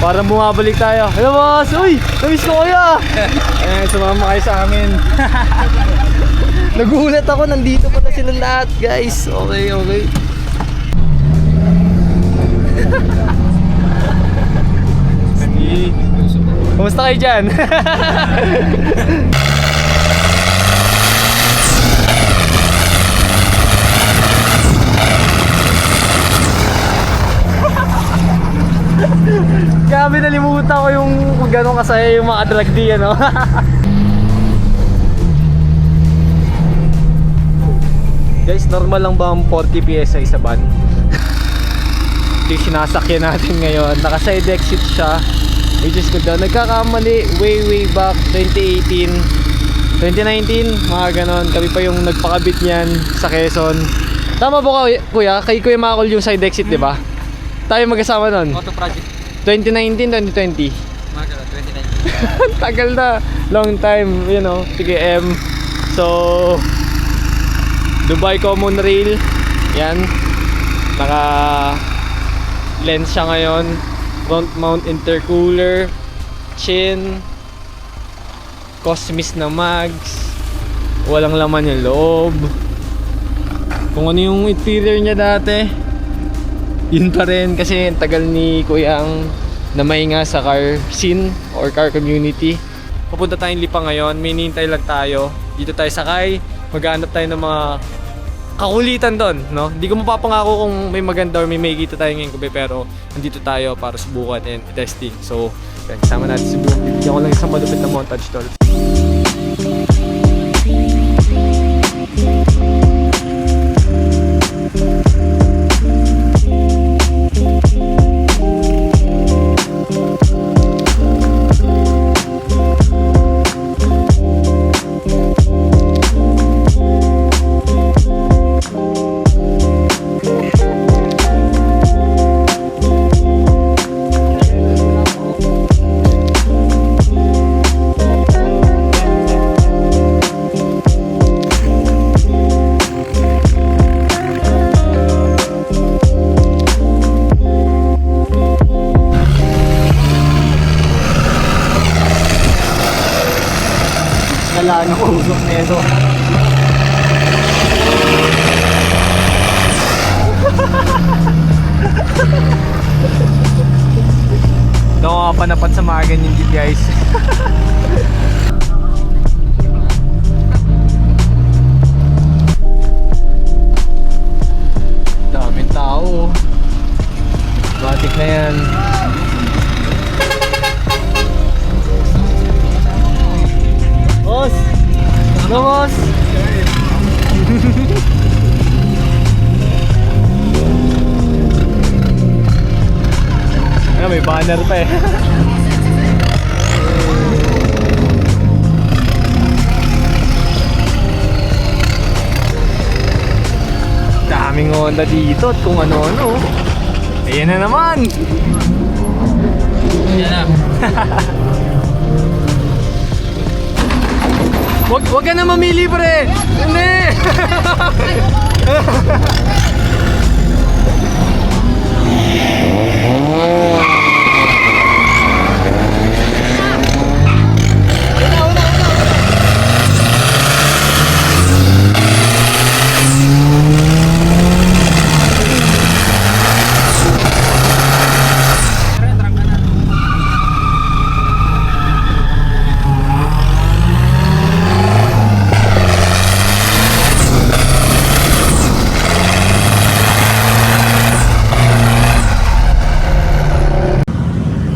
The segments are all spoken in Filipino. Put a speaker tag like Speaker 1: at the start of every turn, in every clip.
Speaker 1: Parang bumabalik tayo. Hello boss! Uy! Namiss ko kuya! Eh, sumama kayo sa amin. Nagulat ako, nandito pala silang lahat guys. Okay, okay. Kumusta kayo dyan? Grabe, nalimutan ko yung kung gano'ng kasaya yung mga drag di, ano? Guys, normal lang ba ang 40 PSI sa van? Ito yung sinasakyan natin ngayon. Naka-side exit siya, which is good daw. Nagkakamali way back 2018 2019, mga ganon. Kami pa yung nagpakabit niyan sa Quezon. Tama ba kuya? Kay Kuya Makol yung side exit, di ba? Tayo magkasama nun.
Speaker 2: Auto project
Speaker 1: 2019, 2020.
Speaker 2: mga 2019.
Speaker 1: Tagal na. Long time, you know. Sige, M. So, Dubai Common Rail. Yan. Naka lens siya ngayon. Front mount intercooler. Chin. Cosmis na mags. Walang laman yung loob. Kung ano yung interior niya dati, yun pa rin, kasi tagal ni Kuya ang namahinga sa car scene or car community. Pupunta tayong Lipa ngayon, may hinihintay lang tayo. Dito tayo sakay, maghanap tayo ng mga kakulitan doon, no? Hindi ko mapapangako kung may maganda or may makikita tayo ngayong gabi, pero nandito tayo para subukan and testing. So, kasama natin si Blue. Bigyan ko lang isang malupit na montage tol. Wala na usok nito. Ito ako panapat sa mga ganyan dito guys. Daming tao. Batik na yan. Boss! Ano boss? Ano, may banner pa eh. Daming Honda dito at kung ano-ano. Ayan na naman!
Speaker 2: Yan na.
Speaker 1: Wag ka na mamili pre! Hindi!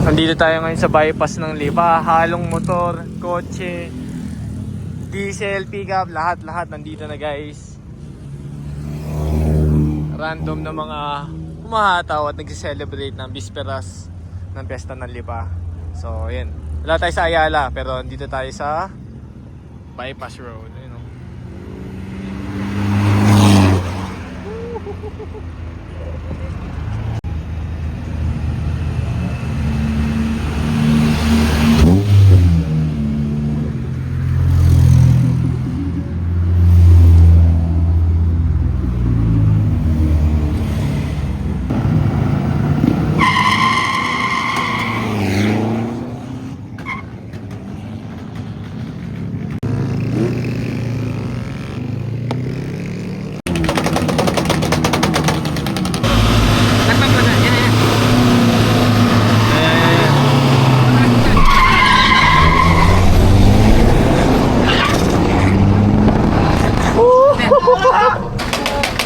Speaker 1: Nandito tayo ngayon sa bypass ng Lipa. Halong motor, kotse, diesel, pickup, lahat nandito na guys. Random na mga humahataw at nagse-celebrate ng bisperas ng pesta ng Lipa. So yan, wala tayo sa Ayala pero nandito tayo sa bypass road. Ayun, oh.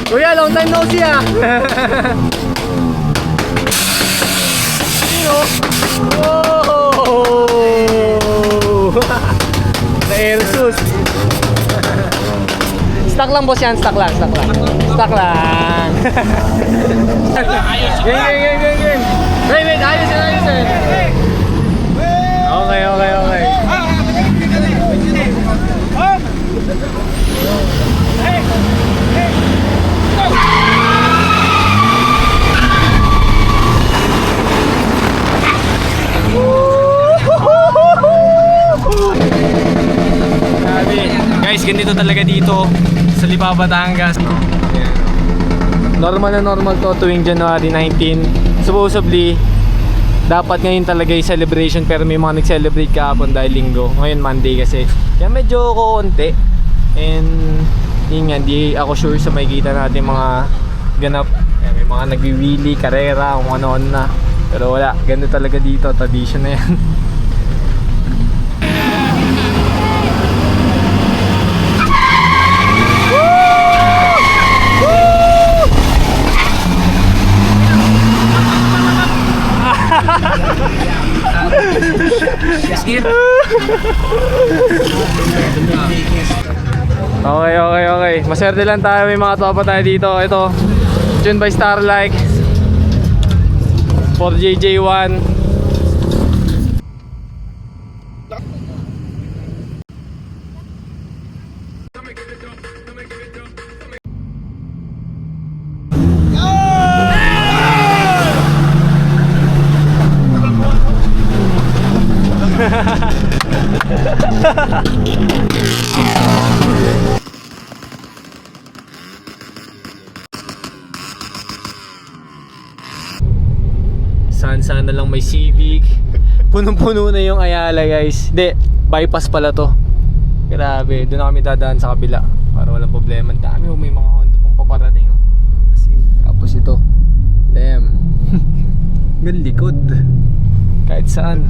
Speaker 1: Kuya, long time no see ah. Sino? Wow! Na-airsus. Stock lang boss yan, stock lang. Stock lang. Game. Wait, ayusin. Okay. Guys, ganito talaga dito sa Lipa, Batangas. Normal to tuwing January 19. Supposedly, dapat ngayon talaga yung celebration, pero may mga nag-celebrate kahapon dahil linggo. Ngayon Monday kasi. Kaya medyo konti. And yun nga, di ako sure sa makikita natin mga ganap. Kaya may mga nagwiwili, karera, kung ano-ano na. Pero wala, ganito talaga dito, tradition na yan. Okay. Maswerte lang tayo, may mga tropa tayo dito. Ito, June by Starlike for JJ1. Sana lang may Civic. Punong-puno na yung Ayala guys. Hindi, bypass pala to. Grabe, doon na kami dadaan sa kabila para walang problema. Ang dami, may mga Honda pong paparating. As in, tapos ito. Damn. Gan likod. Kahit saan.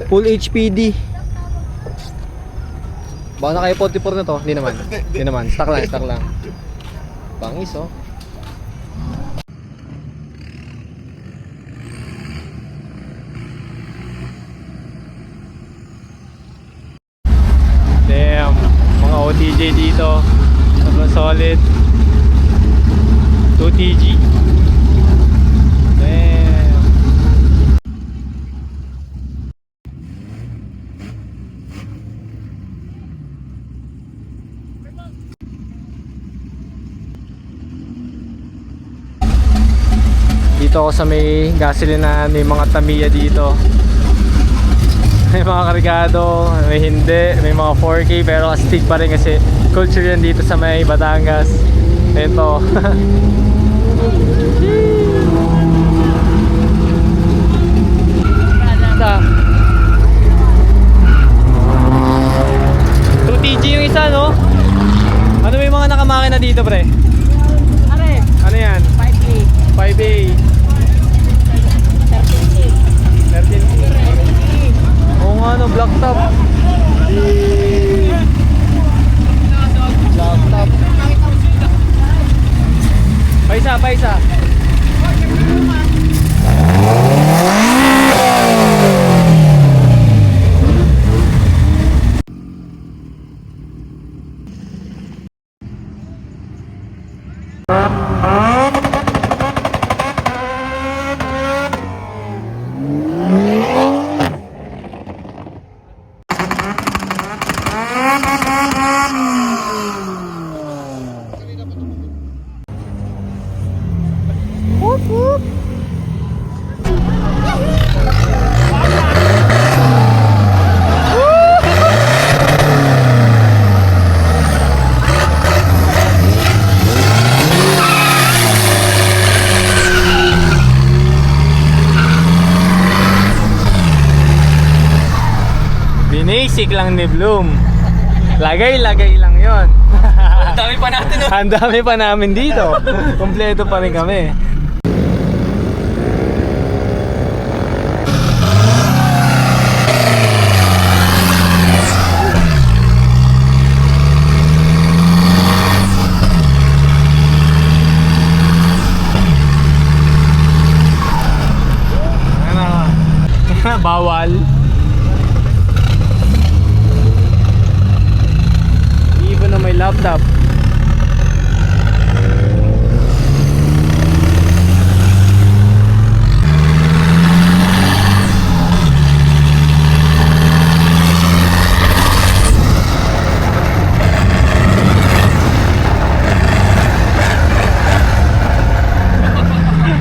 Speaker 1: Full HPD. Baka na kayo 44 na to? Hindi naman. Stock lang. Bangis oh. Damn, mga OTJ dito. Sobrang solid. 2TG. Damn. Dito ako sa may gasolinahan, may mga Tamiya dito. May mga kargado, may hindi, may mga 4K pero astig pa rin kasi culture yan dito sa may Batangas. Ito. Isa. 2TG yung isa, no? Ano may mga nakamakina dito, pre? Ano yan? 5A. 13C. Oo nga, no, black top. Black top. Paisa. Binisik lang ni Bloom. Lagay lang yon.
Speaker 2: Ang dami pa natin.
Speaker 1: Ang dami pa namin dito. Kompleto pa rin kami. stop.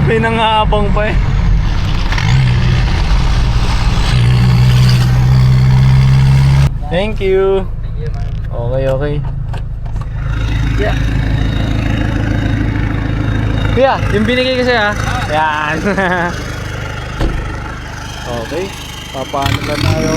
Speaker 1: May nangangapang pa eh. Thank you. Okay, okay.
Speaker 2: Yeah.
Speaker 1: Kuya, yung binigay ko sa'yo ha. Yan. Okay. Papaano na tayo.